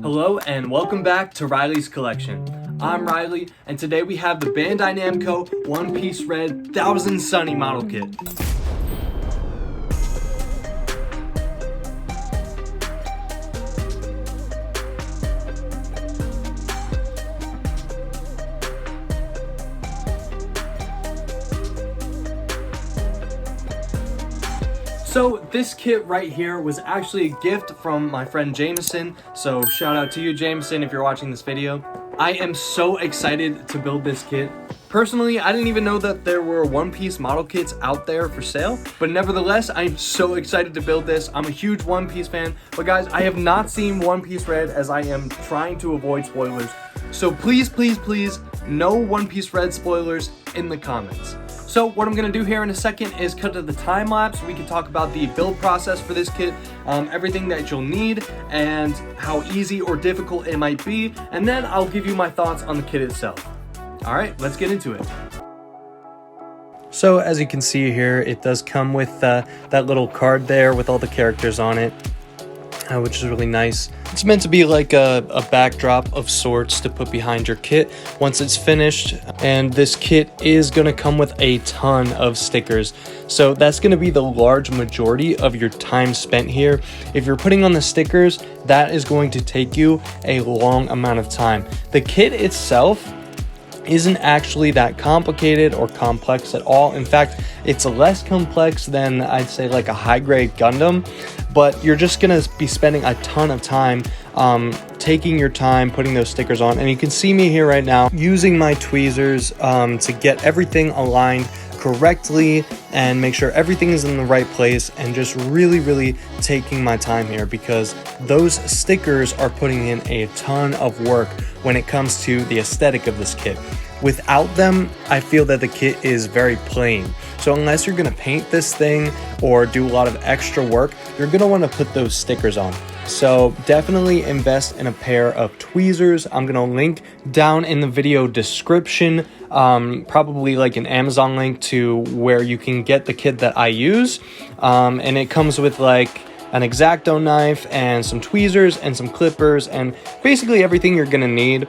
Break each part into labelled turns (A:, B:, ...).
A: Hello and welcome back to Riley's Collection. I'm Riley and today we have the Bandai Namco One Piece Red 1000 Sunny model kit. So this kit right here was actually a gift from my friend Jameson, so shout out to you Jameson if you're watching this video. I am so excited to build this kit. Personally, I didn't even know that there were One Piece model kits out there for sale, but nevertheless, I'm so excited to build this. I'm a huge One Piece fan, but guys, I have not seen One Piece Red as I am trying to avoid spoilers. So please, please, please, no One Piece Red spoilers in the comments. So what I'm going to do here in a second is cut to the time lapse. We can talk about the build process for this kit, everything that you'll need, and how easy or difficult it might be, and then I'll give you my thoughts on the kit itself. Alright, let's get into it. So as you can see here, it does come with that little card there with all the characters on it, which is really nice. It's meant to be like a backdrop of sorts to put behind your kit once it's finished. And this kit is going to come with a ton of stickers. So that's going to be the large majority of your time spent here. If you're putting on the stickers, that is going to take you a long amount of time. The kit itself isn't actually that complicated or complex at all. In fact, it's less complex than I'd say like a high-grade Gundam, but you're just gonna be spending a ton of time taking your time putting those stickers on. And you can see me here right now using my tweezers to get everything aligned correctly and make sure everything is in the right place, and just really taking my time here because those stickers are putting in a ton of work when it comes to the aesthetic of this kit. Without them, I feel that the kit is very plain. So unless you're going to paint this thing or do a lot of extra work, you're going to want to put those stickers on. So definitely invest in a pair of tweezers. I'm going to link down in the video description, probably like an Amazon link to where you can get the kit that I use. And it comes with like an X-Acto knife and some tweezers and some clippers and basically everything you're going to need.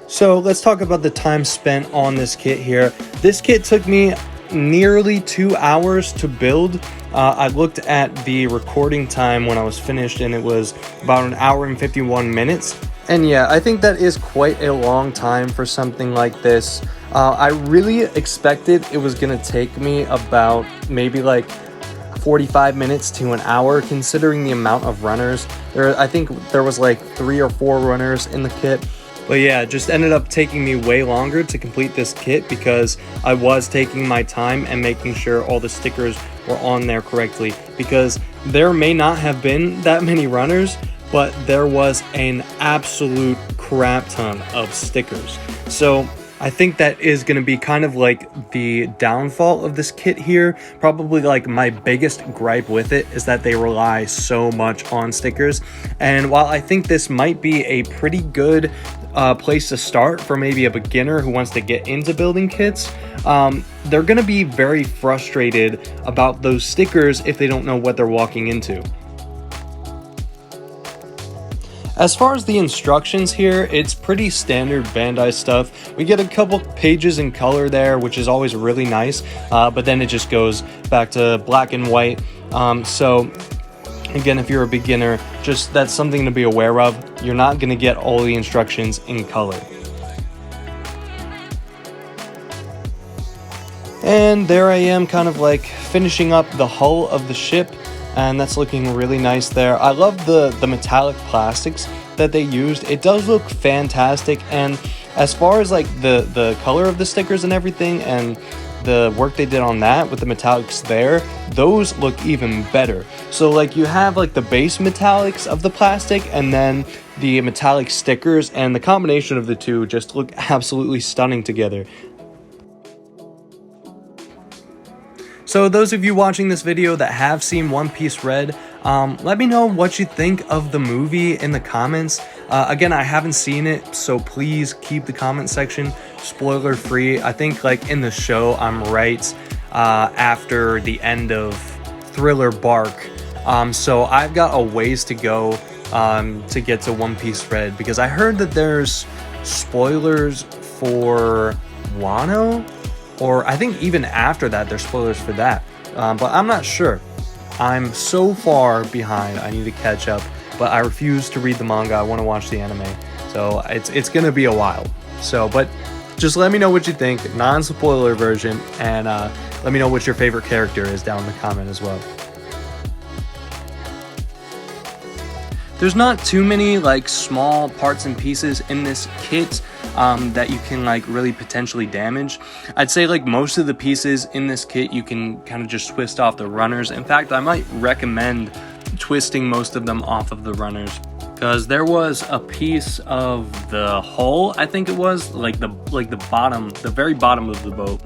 A: So let's talk about the time spent on this kit here. This kit took me nearly 2 hours to build. I looked at the recording time when I was finished and it was about 1 hour and 51 minutes. And yeah, I think that is quite a long time for something like this. I really expected it was gonna take me about maybe like 45 minutes to an hour, considering the amount of runners. I think there was like 3 or 4 runners in the kit. But yeah, it just ended up taking me way longer to complete this kit because I was taking my time and making sure all the stickers were on there correctly, because there may not have been that many runners, but there was an absolute crap ton of stickers. So I think that is going to be kind of like the downfall of this kit here. Probably like my biggest gripe with it is that they rely so much on stickers. And while I think this might be a pretty good place to start for maybe a beginner who wants to get into building kits, they're going to be very frustrated about those stickers if they don't know what they're walking into. As far as the instructions here, it's pretty standard Bandai stuff. We get a couple pages in color there, which is always really nice, but then it just goes back to black and white. So again, if you're a beginner, just that's something to be aware of. You're not going to get all the instructions in color. And there I am kind of like finishing up the hull of the ship, and that's looking really nice there. I love the metallic plastics that they used. It does look fantastic, and as far as like the color of the stickers and everything and the work they did on that with the metallics there, those look even better. So like you have like the base metallics of the plastic and then the metallic stickers, and the combination of the two just look absolutely stunning together. So those of you watching this video that have seen One Piece Red, let me know what you think of the movie in the comments. Again, I haven't seen it, so please keep the comment section spoiler free. I think like in the show, I'm right after the end of Thriller Bark. So I've got a ways to go to get to One Piece Red, because I heard that there's spoilers for Wano, or I think even after that there's spoilers for that, but I'm not sure. I'm so far behind, I need to catch up, but I refuse to read the manga. I want to watch the anime, so it's gonna be a while. So, but just let me know what you think, non-spoiler version, and let me know what your favorite character is down in the comment as well. There's not too many like small parts and pieces in this kit that you can like really potentially damage. I'd say like most of the pieces in this kit you can kind of just twist off the runners. In fact, I might recommend twisting most of them off of the runners, because there was a piece of the hull, I think it was like the bottom, the very bottom of the boat,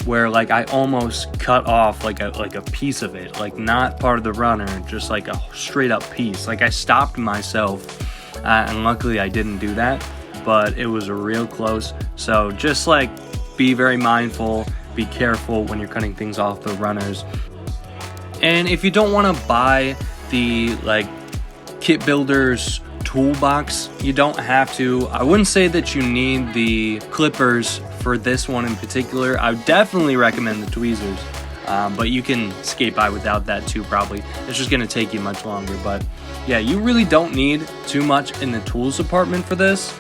A: where like I almost cut off like a piece of it, like not part of the runner, just like a straight up piece. Like I stopped myself, and luckily I didn't do that, but it was real close. So just like be very mindful, be careful when you're cutting things off the runners. And if you don't want to buy the like kit builder's toolbox, you don't have to. I wouldn't say that you need the clippers for this one in particular. I would definitely recommend the tweezers, but you can skate by without that too probably. It's just going to take you much longer, but yeah, you really don't need too much in the tools department for this.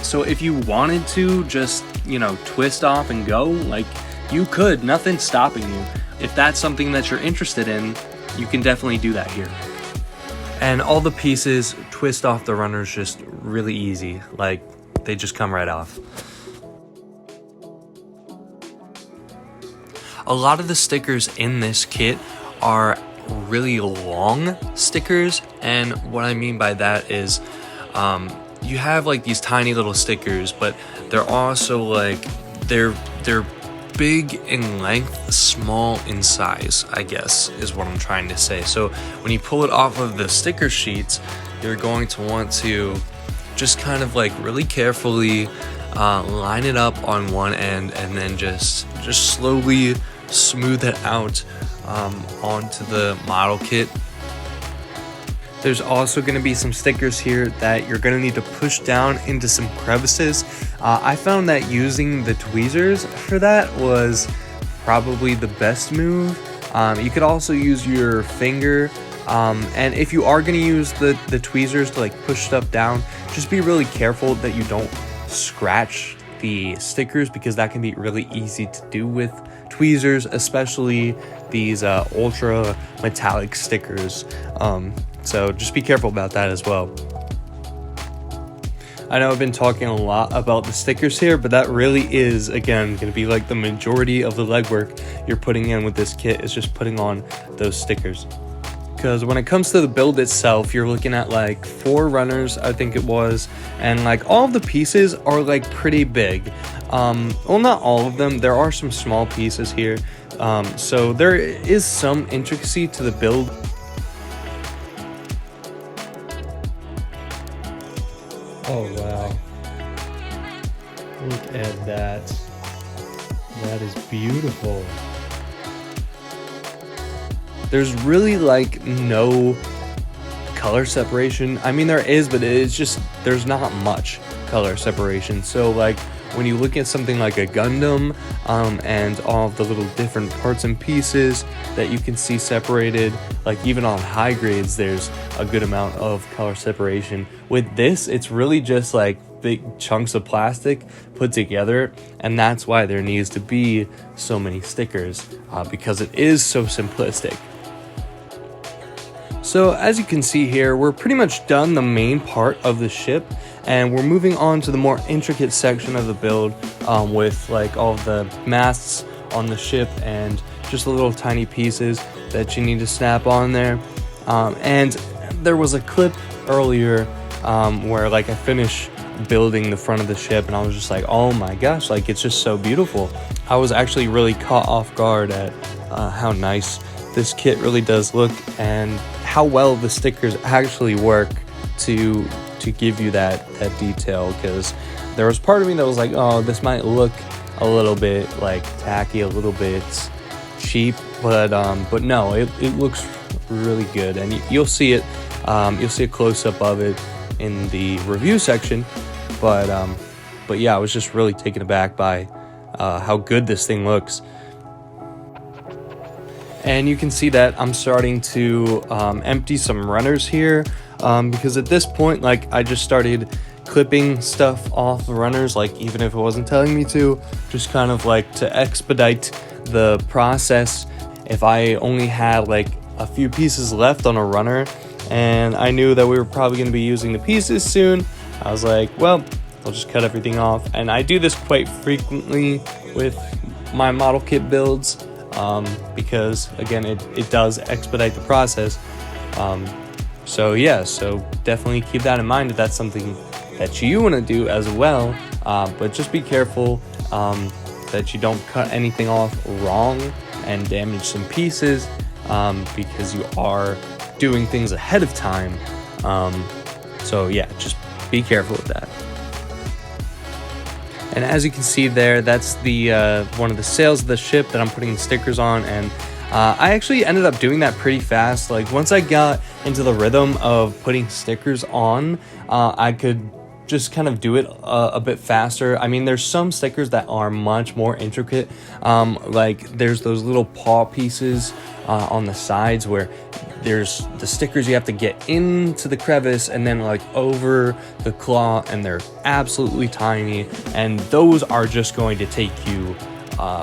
A: So if you wanted to just, you know, twist off and go, like you could, nothing's stopping you. If that's something that you're interested in, you can definitely do that here. And all the pieces twist off the runners just really easy, like they just come right off. A lot of the stickers in this kit are really long stickers, and what I mean by that is you have like these tiny little stickers, but they're also like they're big in length, small in size, I guess is what I'm trying to say. So when you pull it off of the sticker sheets, you're going to want to just kind of like really carefully line it up on one end, and then just slowly smooth it out onto the model kit. There's also going to be some stickers here that you're going to need to push down into some crevices. I found that using the tweezers for that was probably the best move. You could also use your finger, and if you are going to use the tweezers to like push stuff down, just be really careful that you don't scratch the stickers, because that can be really easy to do with tweezers, especially these ultra metallic stickers. So just be careful about that as well. I know I've been talking a lot about the stickers here, but that really is, again, going to be like the majority of the legwork you're putting in with this kit, is just putting on those stickers. Because when it comes to the build itself, you're looking at like 4 runners, I think it was, and like all of the pieces are like pretty big. Well, not all of them, there are some small pieces here, so there is some intricacy to the build. Oh wow, look at that, that is beautiful. There's really like no color separation. I mean, there is, but it's just, there's not much color separation. So like when you look at something like a Gundam, and all of the little different parts and pieces that you can see separated, like even on high grades, there's a good amount of color separation. With this, it's really just like big chunks of plastic put together, and that's why there needs to be so many stickers, because it is so simplistic. So as you can see here, we're pretty much done the main part of the ship, and we're moving on to the more intricate section of the build, with like all of the masts on the ship and just the little tiny pieces that you need to snap on there. And there was a clip earlier where like I finished building the front of the ship, and I was just like, oh my gosh, like it's just so beautiful. I was actually really caught off guard at how nice this kit really does look, and how well the stickers actually work to give you that detail. Because there was part of me that was like, oh, this might look a little bit like tacky, a little bit cheap, but no, it looks really good, and you'll see it You'll see a close-up of it in the review section, but yeah, I was just really taken aback by how good this thing looks. And you can see that I'm starting to empty some runners here, because at this point, like, I just started clipping stuff off the runners, like, even if it wasn't telling me to, just kind of like to expedite the process. If I only had like a few pieces left on a runner and I knew that we were probably going to be using the pieces soon, I was like, well, I'll just cut everything off. And I do this quite frequently with my model kit builds, because again, it does expedite the process. So yeah, so definitely keep that in mind if that's something that you want to do as well. But just be careful that you don't cut anything off wrong and damage some pieces, because you are doing things ahead of time. So yeah, just be careful with that. And as you can see there, that's the one of the sails of the ship that I'm putting the stickers on, and I actually ended up doing that pretty fast. Like, once I got into the rhythm of putting stickers on, I could just kind of do it a bit faster. I mean, there's some stickers that are much more intricate. Like, there's those little paw pieces on the sides where there's the stickers you have to get into the crevice and then like over the claw, and they're absolutely tiny, and those are just going to take you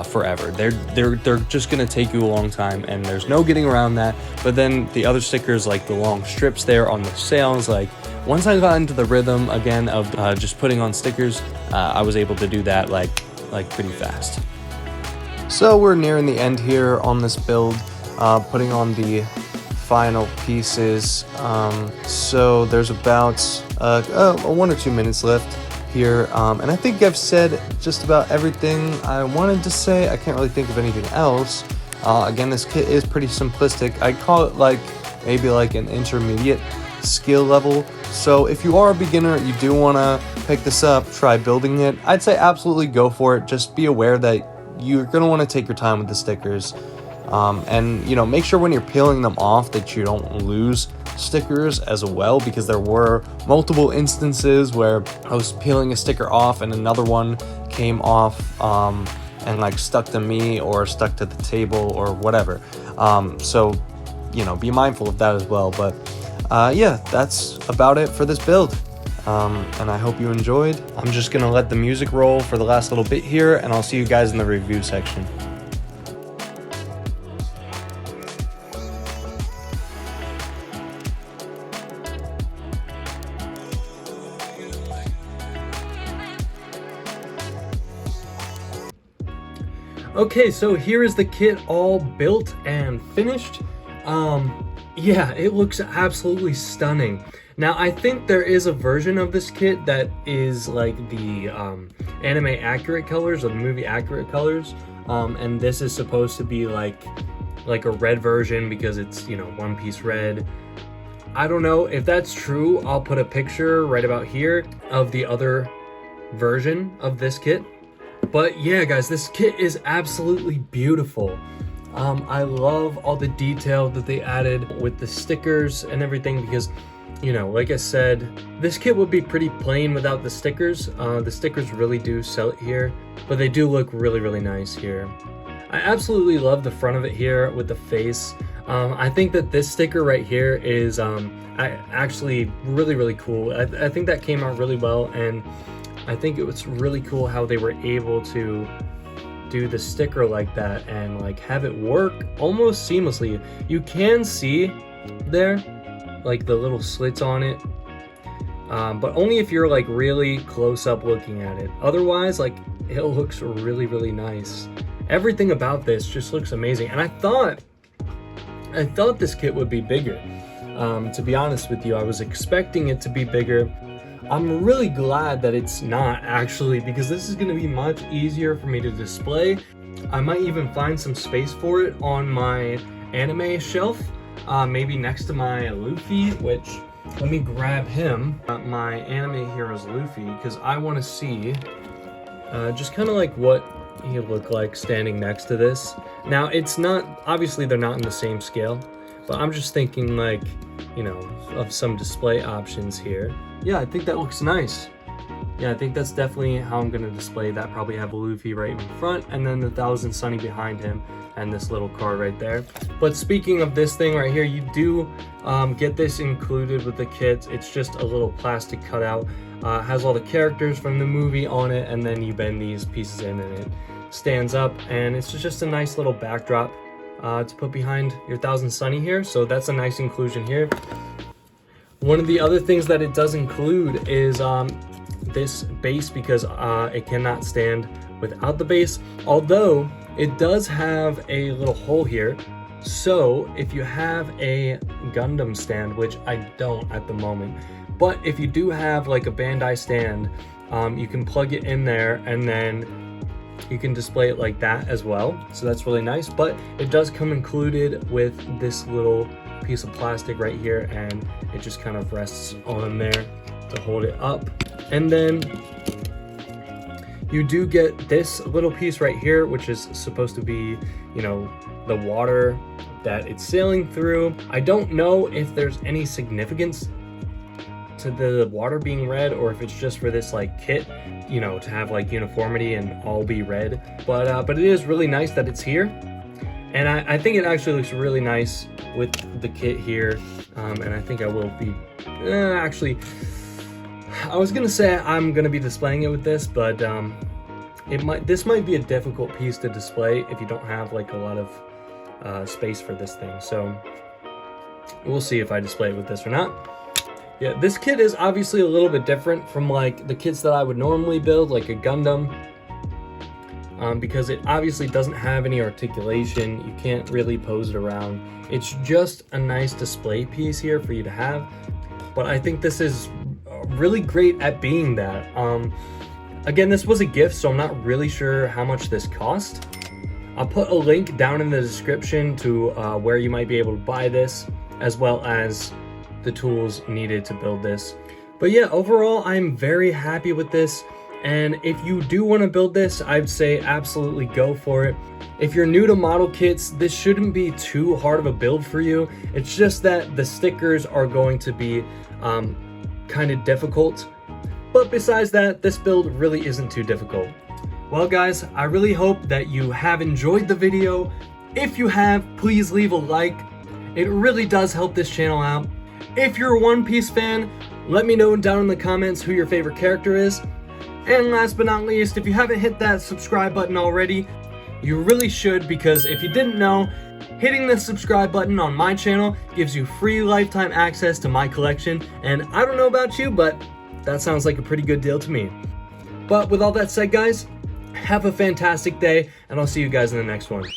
A: forever. They're just gonna take you a long time, and there's no getting around that. But then the other stickers, like the long strips there on the sails, like, once I got into the rhythm again of just putting on stickers, I was able to do that like pretty fast. So we're nearing the end here on this build, putting on the final pieces. So there's about 1 or 2 minutes left here, and I think I've said just about everything I wanted to say. I can't really think of anything else. Again, this kit is pretty simplistic. I call it like maybe like an intermediate skill level. So if you are a beginner, you do want to pick this up, try building it, I'd say absolutely go for it. Just be aware that you're going to want to take your time with the stickers, and you know, make sure when you're peeling them off that you don't lose stickers as well, because there were multiple instances where I was peeling a sticker off and another one came off and like stuck to me or stuck to the table or whatever. So you know, be mindful of that as well. But yeah, that's about it for this build, and I hope you enjoyed. I'm just gonna let the music roll for the last little bit here, and I'll see you guys in the review section. Okay, so here is the kit all built and finished. Yeah, it looks absolutely stunning. Now, I think there is a version of this kit that is like the anime accurate colors or the movie accurate colors, and this is supposed to be like a red version because it's, you know, one piece red. I don't know if that's true. I'll put a picture right about here of the other version of this kit. But yeah, guys, this kit is absolutely beautiful. I love all the detail that they added with the stickers and everything, because, you know, like I said, this kit would be pretty plain without the stickers. The stickers really do sell it here, but they do look really, really nice here. I absolutely love the front of it here with the face. I think that this sticker right here is actually really, really cool. I think that came out really well, and I think it was really cool how they were able to do the sticker like that and like have it work almost seamlessly. You can see there like the little slits on it, but only if you're like really close up looking at it. Otherwise, like, it looks really, really nice. Everything about this just looks amazing, and I thought this kit would be bigger. To be honest with you, I was expecting it to be bigger. I'm really glad that it's not, actually, because this is going to be much easier for me to display. I might even find some space for it on my anime shelf, maybe next to my Luffy, which, let me grab him. My anime hero's Luffy, because I want to see just kind of like what he looked like standing next to this. Now, it's not, obviously they're not in the same scale, but I'm just thinking like you know, of some display options here. Yeah, I think that looks nice. Yeah, I think that's definitely how I'm gonna display that. Probably have Luffy right in front and then the Thousand Sunny behind him and this little car right there. But speaking of this thing right here, you do get this included with the kit. It's just a little plastic cutout. Has all the characters from the movie on it, and then you bend these pieces in and it stands up, and it's just a nice little backdrop to put behind your Thousand Sunny here. So that's a nice inclusion here. One of the other things that it does include is this base, because it cannot stand without the base, although it does have a little hole here. So if you have a Gundam stand, which I don't at the moment, but if you do have like a Bandai stand, you can plug it in there and then you can display it like that as well. So that's really nice, but it does come included with this little piece of plastic right here, and it just kind of rests on there to hold it up. And then you do get this little piece right here, which is supposed to be, you know, the water that it's sailing through. I don't know if there's any significance to the water being red, or if it's just for this like kit, you know, to have like uniformity and all be red. But it is really nice that it's here, and I think it actually looks really nice with the kit here. And I think I will be actually, I was gonna say I'm gonna be displaying it with this, but this might be a difficult piece to display if you don't have like a lot of space for this thing. So we'll see if I display it with this or not. Yeah, this kit is obviously a little bit different from like the kits that I would normally build, like a Gundam, because it obviously doesn't have any articulation. You can't really pose it around. It's just a nice display piece here for you to have. But I think this is really great at being that. Again, this was a gift, so I'm not really sure how much this cost. I'll put a link down in the description to where you might be able to buy this, as well as the tools needed to build this. But yeah, overall, I'm very happy with this. And if you do want to build this, I'd say absolutely go for it. If you're new to model kits, this shouldn't be too hard of a build for you. It's just that the stickers are going to be kind of difficult. But besides that, this build really isn't too difficult. Well guys, I really hope that you have enjoyed the video. If you have, please leave a like. It really does help this channel out. If you're a One Piece fan, let me know down in the comments who your favorite character is. And last but not least, if you haven't hit that subscribe button already, you really should, because if you didn't know, hitting the subscribe button on my channel gives you free lifetime access to my collection. And I don't know about you, but that sounds like a pretty good deal to me. But with all that said, guys, have a fantastic day, and I'll see you guys in the next one.